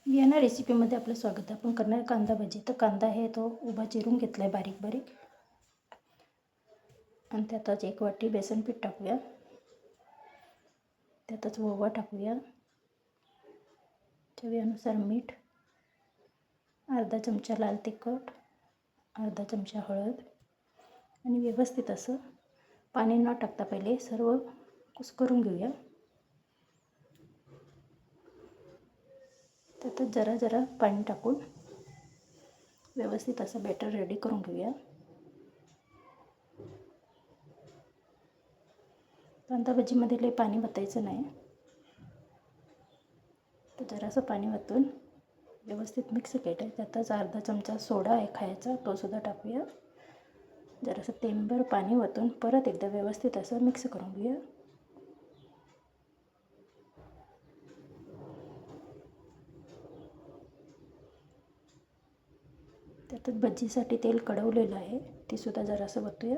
या ना रेसिपीमध्ये आपलं स्वागत आहे. आपण करणार कांदा भजी. तर कांदा आहे तो उभा चिरून घेतला आहे बारीक बारीक, आणि त्यातच 1 वाटी बेसन पीठ टाकूया. त्यातच ओवा टाकूया, चवीनुसार मीठ, अर्धा चमचा लाल तिखट, अर्धा चमचा हळद, आणि व्यवस्थित असं पाणी न टाकता पहिले सर्व कुस्करून घेऊया. त्यातच जरा जरा पाणी टाकून व्यवस्थित असं बॅटर रेडी करून घेऊया. कांदा भजीमध्ये लई पाणी वतायचं नाही. तर जरासं पाणी वतून व्यवस्थित मिक्स केलं. त्यातच अर्धा चमचा सोडा आहे खायचा, तो सुद्धा टाकूया. जरासं तेंबर पाणी वतून परत एकदा व्यवस्थित असं मिक्स करून घेऊया. त्यातच भजीसाठी तेल कढवलेलं आहे, ते सुद्धा जरासं वतूया.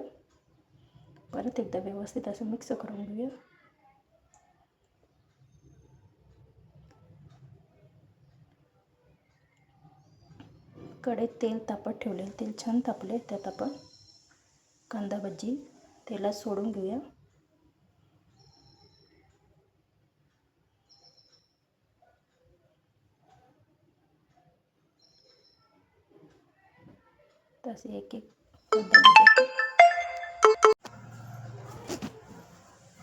परत एकदा व्यवस्थित असं मिक्स करून घेऊया. कढईत तेल तापत ठेवले, तेल छान तापले. त्यात आपण कांदा भजी तेलात सोडून घेऊया. तसे एक एक कांदा भजी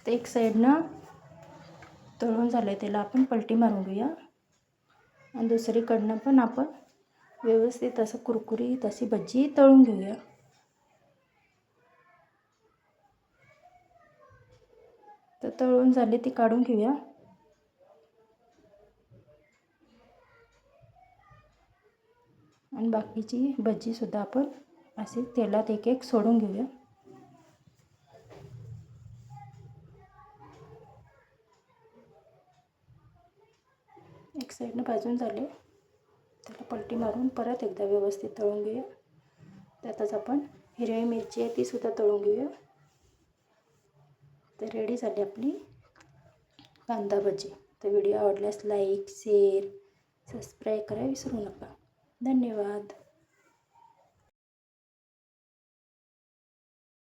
ते एक साईडनं तळून झाले, त्याला आपण पलटी मारून घेऊया. आणि दुसरीकडनं पण आपण व्यवस्थित असं कुरकुरीत अशी भजी तळून घेऊया. तर तळून झाले ती काढून घेऊया. आणि बाकीची भजी सुद्धा आपण असे तेलात एक एक सोडून घेऊया. एक साईडनं भाजून झाले, त्याला पलटी मारून परत एकदा व्यवस्थित तळून घेऊया. त्यातच आपण हिरवी मिरची आहे ती सुद्धा तळून घेऊया. तर रेडी झाली आपली कांदा भजी. तर व्हिडिओ आवडल्यास लाईक, शेअर, सबस्क्राईब करायला विसरू नका. धन्यवाद.